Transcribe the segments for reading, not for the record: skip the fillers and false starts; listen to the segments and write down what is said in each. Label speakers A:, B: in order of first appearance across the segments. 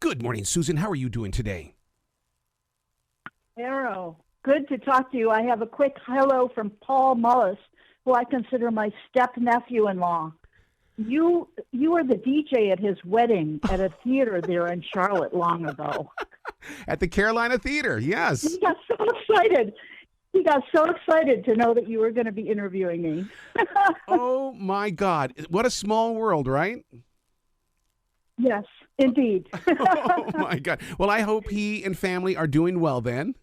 A: Good morning, Susan. How are you doing today?
B: Arrow, good to talk to you. I have a quick hello from Paul Mullis, who I consider my step-nephew-in-law. You were the DJ at his wedding at a theater there in Charlotte long ago.
A: At the Carolina Theater, yes.
B: He got so excited. He got so excited to know that you were going to be interviewing me.
A: Oh, my God. What a small world, right?
B: Yes, indeed.
A: Oh, my God. Well, I hope he and family are doing well then.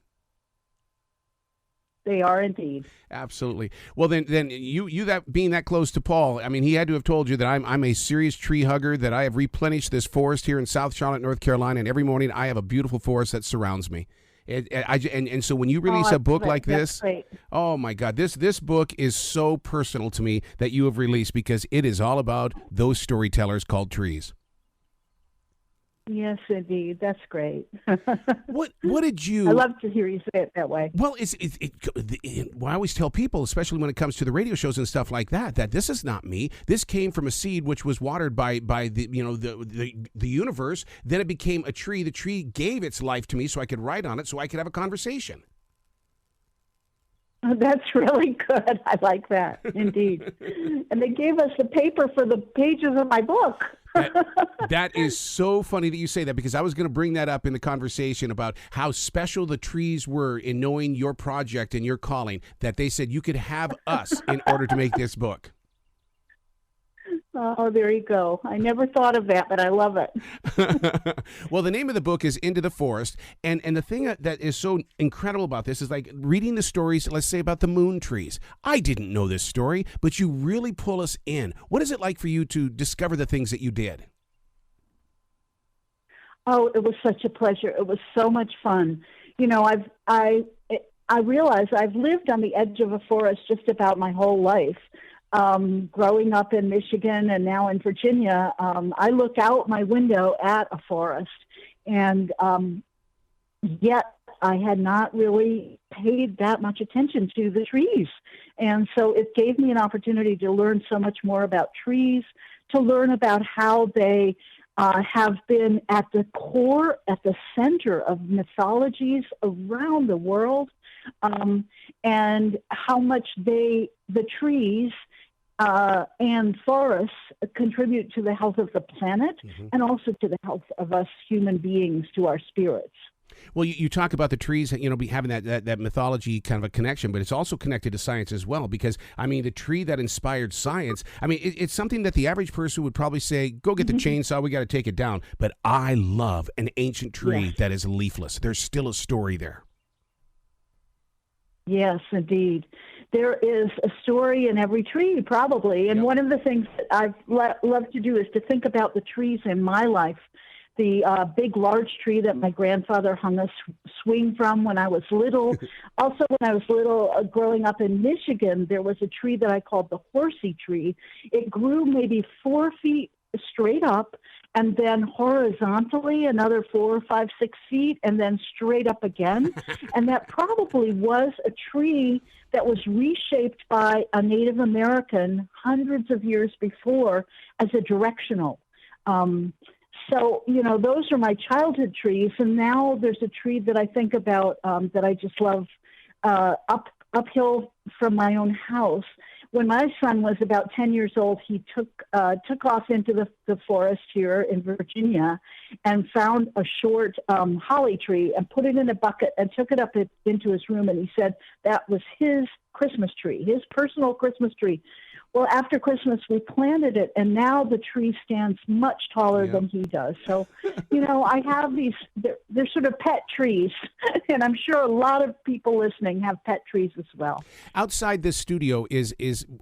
B: They are indeed.
A: Absolutely. Well, then you that being that close to Paul, I mean, he had to have told you that I'm a serious tree hugger, that I have replenished this forest here in South Charlotte, North Carolina, and every morning I have a beautiful forest that surrounds me. And so when you release a book like this, oh my God, this book is so personal to me that you have released because it is all about those storytellers called trees.
B: Yes, indeed. That's great.
A: What did you?
B: I love to hear you say it that way.
A: Well, I always tell people, especially when it comes to the radio shows and stuff like that this is not me. This came from a seed which was watered by the universe. Then it became a tree. The tree gave its life to me, so I could write on it, so I could have a conversation.
B: Oh, that's really good. I like that, indeed. And they gave us the paper for the pages of my book.
A: That is so funny that you say that, because I was going to bring that up in the conversation about how special the trees were in knowing your project and your calling, that they said you could have us in order to make this book.
B: Oh, there you go. I never thought of that, but I love it.
A: Well, the name of the book is Into the Forest, and the thing that is so incredible about this is like reading the stories, let's say, about the moon trees. I didn't know this story, but you really pull us in. What is it like for you to discover the things that you did?
B: Oh, it was such a pleasure. It was so much fun. You know, I realize I've lived on the edge of a forest just about my whole life. Growing up in Michigan and now in Virginia, I look out my window at a forest, and yet I had not really paid that much attention to the trees. And so it gave me an opportunity to learn so much more about trees, to learn about how they have been at the core, at the center of mythologies around the world, and how much the trees and forests contribute to the health of the planet, and also to the health of us human beings, to our spirits.
A: Well, you talk about the trees, having that mythology kind of a connection, but it's also connected to science as well, because, I mean, the tree that inspired science, I mean, it's something that the average person would probably say, go get the chainsaw, we got to take it down. But I love an ancient tree that is leafless. There's still a story there. Yes,
B: indeed. There is a story in every tree, probably. And one of the things that I've loved to do is to think about the trees in my life. The big, large tree that my grandfather hung a swing from when I was little. Also, when I was little, growing up in Michigan, there was a tree that I called the horsey tree. It grew maybe 4 feet straight up, and then horizontally another 4, 5, 6 feet, and then straight up again. And that probably was a tree that was reshaped by a Native American hundreds of years before as a directional. So, those are my childhood trees. And now there's a tree that I think about that I just love uphill from my own house. When my son was about 10 years old, he took off into the forest here in Virginia and found a short holly tree and put it in a bucket and took it up into his room. And he said that was his Christmas tree, his personal Christmas tree. Well, after Christmas, we planted it, and now the tree stands much taller than he does. So, I have these, they're sort of pet trees, and I'm sure a lot of people listening have pet trees as well.
A: Outside this studio is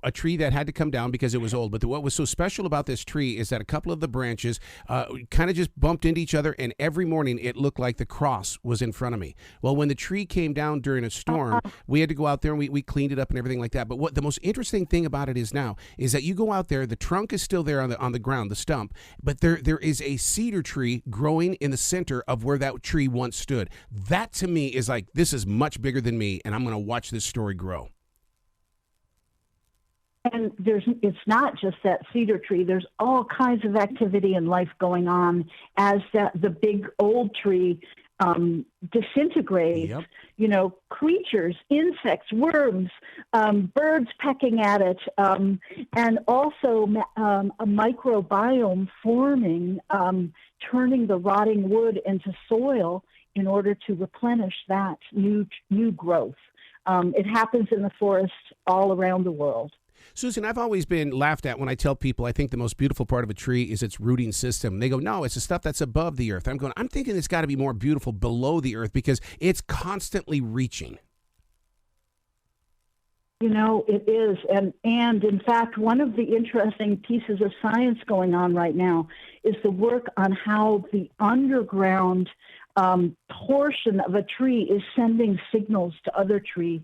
A: a tree that had to come down because it was old, but what was so special about this tree is that a couple of the branches kind of just bumped into each other, and every morning it looked like the cross was in front of me. Well, when the tree came down during a storm, we had to go out there and we cleaned it up and everything like that. But what the most interesting thing about it is now is that you go out there, the trunk is still there on the ground, the stump, but there is a cedar tree growing in the center of where that tree once stood. That to me is like, this is much bigger than me, and I'm going to watch this story grow.
B: And it's not just that cedar tree. There's all kinds of activity and life going on as the big old tree disintegrates.
A: Yep.
B: You know, creatures, insects, worms, birds pecking at it, and also a microbiome forming, turning the rotting wood into soil in order to replenish that new growth. It happens in the forest all around the world.
A: Susan, I've always been laughed at when I tell people I think the most beautiful part of a tree is its rooting system. They go, no, it's the stuff that's above the earth. I'm thinking it's got to be more beautiful below the earth because it's constantly reaching.
B: You know, it is. And in fact, one of the interesting pieces of science going on right now is the work on how the underground portion of a tree is sending signals to other trees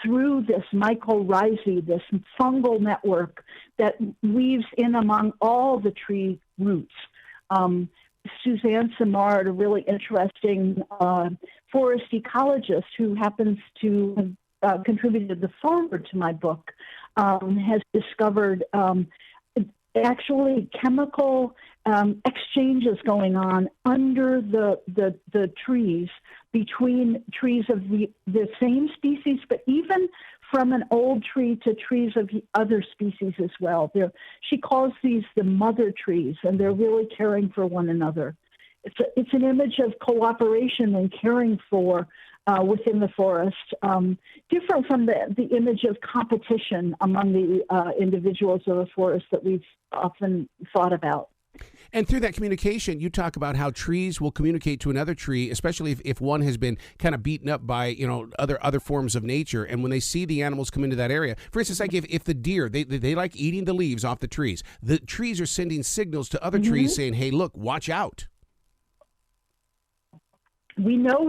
B: through this mycorrhizae, this fungal network that weaves in among all the tree roots. Suzanne Simard, a really interesting forest ecologist who happens to have contributed the foreword to my book, has discovered actually chemical exchanges going on under the trees, between trees of the same species, but even from an old tree to trees of other species as well. She calls these the mother trees, and they're really caring for one another. It's an image of cooperation and caring for within the forest, different from the image of competition among the individuals of the forest that we've often thought about.
A: And through that communication, you talk about how trees will communicate to another tree, especially if one has been kind of beaten up by, you know, other forms of nature. And when they see the animals come into that area, for instance, like if the deer, they like eating the leaves off the trees are sending signals to other trees saying, hey, look, watch out. We
B: know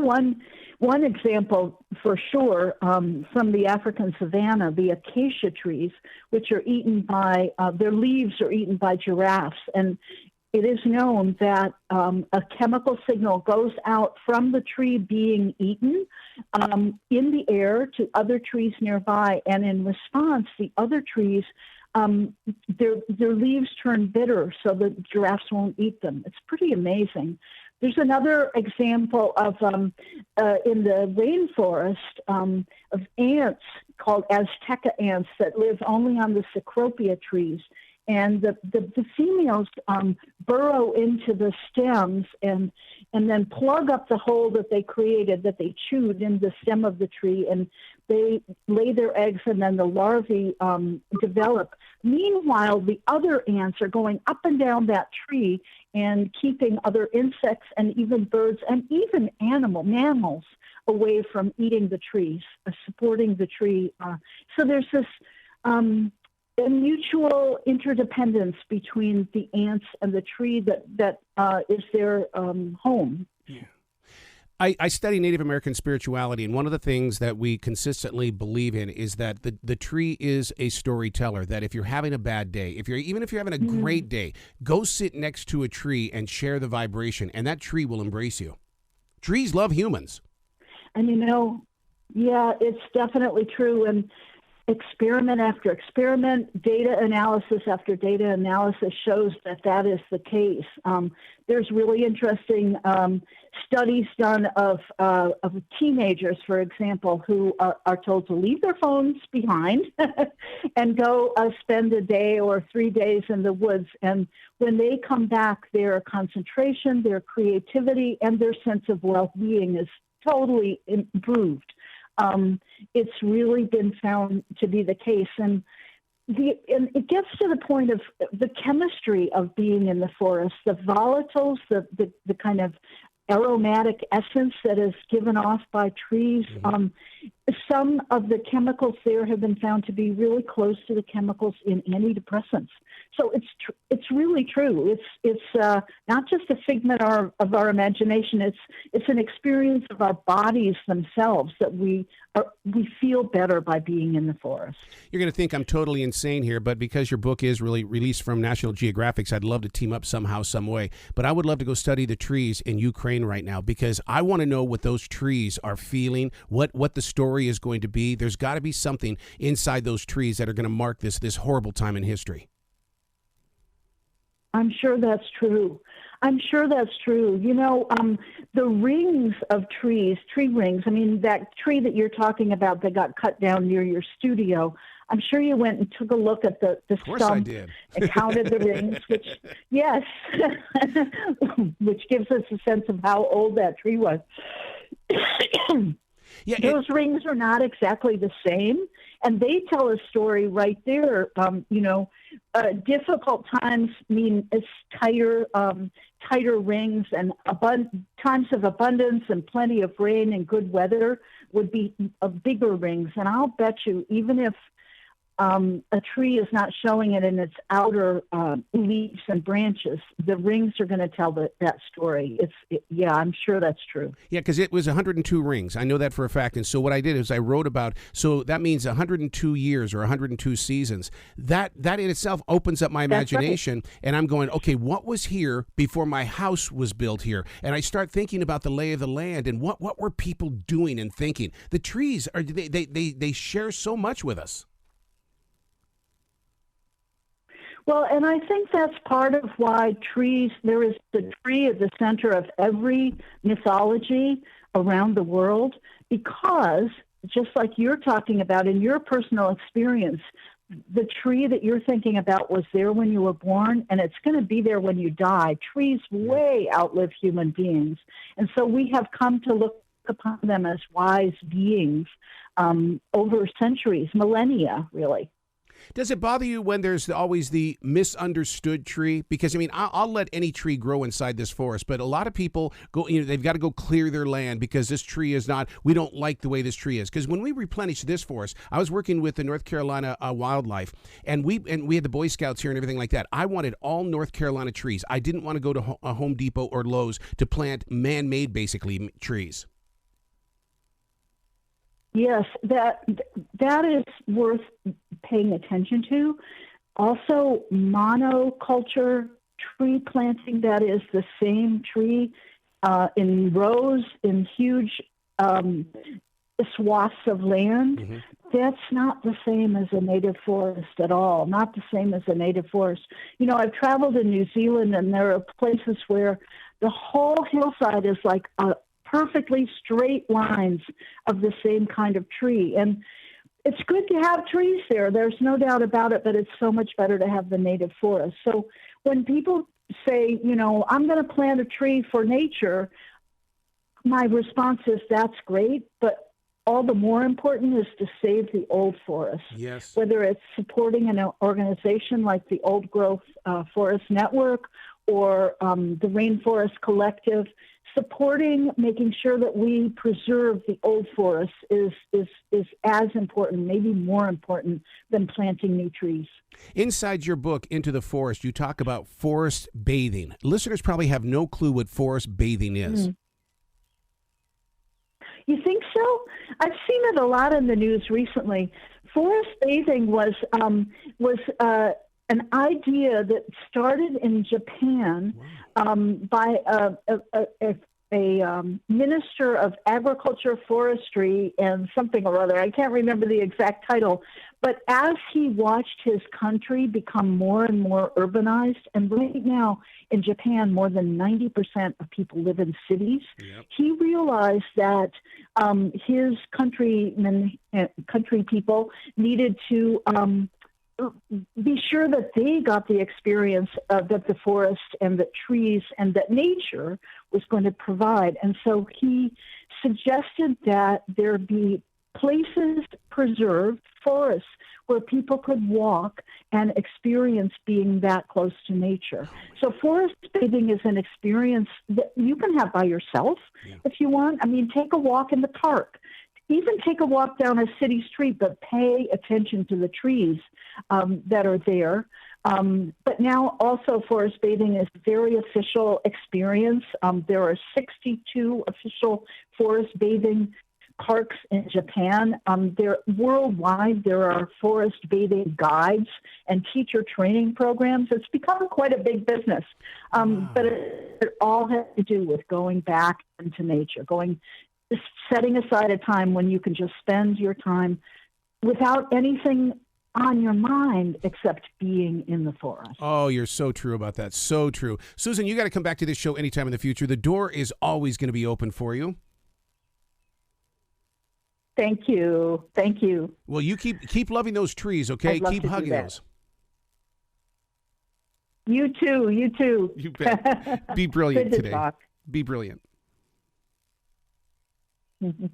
B: one example for sure from the African savanna, the acacia trees, which are eaten by, their leaves are eaten by giraffes. And it is known that a chemical signal goes out from the tree being eaten in the air to other trees nearby. And in response, the other trees, their leaves turn bitter so the giraffes won't eat them. It's pretty amazing. There's another example of in the rainforest of ants called Azteca ants that live only on the cecropia trees. And the females burrow into the stems and then plug up the hole that they created, that they chewed in the stem of the tree, and they lay their eggs, and then the larvae develop. Meanwhile, the other ants are going up and down that tree and keeping other insects and even birds and even mammals away from eating the trees, supporting the tree. So there's this a mutual interdependence between the ants and the tree that is their home.
A: Yeah. I study Native American spirituality, and one of the things that we consistently believe in is that the tree is a storyteller, that if you're having a bad day, even if you're having a great day, go sit next to a tree and share the vibration, and that tree will embrace you. Trees love humans.
B: And yeah, it's definitely true. And experiment after experiment, data analysis after data analysis shows that is the case. There's really interesting studies done of teenagers, for example, who are told to leave their phones behind and go spend a day or 3 days in the woods. And when they come back, their concentration, their creativity, and their sense of well-being is totally improved. It's really been found to be the case. And it gets to the point of the chemistry of being in the forest, the volatiles, the kind of aromatic essence that is given off by trees. Some of the chemicals there have been found to be really close to the chemicals in antidepressants. So it's really true. It's not just a figment of our imagination. It's an experience of our bodies themselves that we feel better by being in the forest.
A: You're going to think I'm totally insane here, but because your book is really released from National Geographic, I'd love to team up somehow, some way. But I would love to go study the trees in Ukraine brain right now because I want to know what those trees are feeling, what the story is going to be. There's got to be something inside those trees that are going to mark this horrible time in history.
B: I'm sure that's true. I'm sure that's true. You know, the rings of trees, tree rings, I mean, that tree that you're talking about that got cut down near your studio, I'm sure you went and took a look at the stump and counted the rings, which, yes, which gives us a sense of how old that tree was. Yeah, those rings are not exactly the same, and they tell a story right there. Difficult times mean it's tighter rings, and times of abundance and plenty of rain and good weather would be bigger rings. And I'll bet you, even if a tree is not showing it in its outer leaves and branches, the rings are going to tell that story. Yeah, I'm sure that's true.
A: Yeah, because it was 102 rings. I know that for a fact. And so what I did is I wrote about, so that means 102 years or 102 seasons. That in itself opens up my imagination. Right. And I'm going, okay, what was here before my house was built here? And I start thinking about the lay of the land and what were people doing and thinking. The trees, they share so much with us.
B: Well, and I think that's part of why there is the tree at the center of every mythology around the world, because just like you're talking about in your personal experience, the tree that you're thinking about was there when you were born, and it's going to be there when you die. Trees way outlive human beings. And so we have come to look upon them as wise beings over centuries, millennia, really.
A: Does it bother you when there's always the misunderstood tree? Because, I mean, I'll let any tree grow inside this forest, but a lot of people go, they've got to go clear their land because this tree is not, we don't like the way this tree is. Because when we replenished this forest, I was working with the North Carolina wildlife, and we had the Boy Scouts here and everything like that. I wanted all North Carolina trees. I didn't want to go to Home Depot or Lowe's to plant man-made, basically, trees.
B: Yes, that is worth paying attention to. Also, monoculture tree planting, that is the same tree in rows in huge swaths of land. Mm-hmm. That's not the same as a native forest at all, not the same as a native forest. You know, I've traveled in New Zealand, and there are places where the whole hillside is like perfectly straight lines of the same kind of tree. And it's good to have trees there. There's no doubt about it, but it's so much better to have the native forest. So when people say, I'm going to plant a tree for nature, my response is that's great, but all the more important is to save the old forest.
A: Yes.
B: Whether it's supporting an organization like the Old Growth Forest Network or the Rainforest Collective, supporting, making sure that we preserve the old forests is as important, maybe more important than planting new trees.
A: Inside your book, Into the Forest, you talk about forest bathing. Listeners probably have no clue what forest bathing is.
B: Mm-hmm. You think so? I've seen it a lot in the news recently. Forest bathing was an idea that started in Japan by a minister of agriculture, forestry, and something or other. I can't remember the exact title. But as he watched his country become more and more urbanized, and right now in Japan, more than 90% of people live in cities, he realized that his country people needed to be sure that they got the experience that the forest and the trees and that nature was going to provide. And so he suggested that there be places preserved, forests, where people could walk and experience being that close to nature. So forest bathing is an experience that you can have by yourself if you want. I mean, take a walk in the park. Even take a walk down a city street, but pay attention to the trees that are there. But now also forest bathing is a very official experience. There are 62 official forest bathing parks in Japan. There worldwide, there are forest bathing guides and teacher training programs. It's become quite a big business. But it all has to do with going back into nature, just setting aside a time when you can just spend your time without anything on your mind except being in the forest.
A: Oh, you're so true about that. So true. Susan, you got to come back to this show anytime in the future. The door is always going to be open for you.
B: Thank you. Thank you.
A: Well, you keep loving those trees, okay?
B: I'd love
A: Keep
B: to do
A: hugging
B: that.
A: those.
B: You too. You too.
A: You bet. Be brilliant
B: Good to
A: today.
B: talk.
A: Be brilliant.
B: Mhm.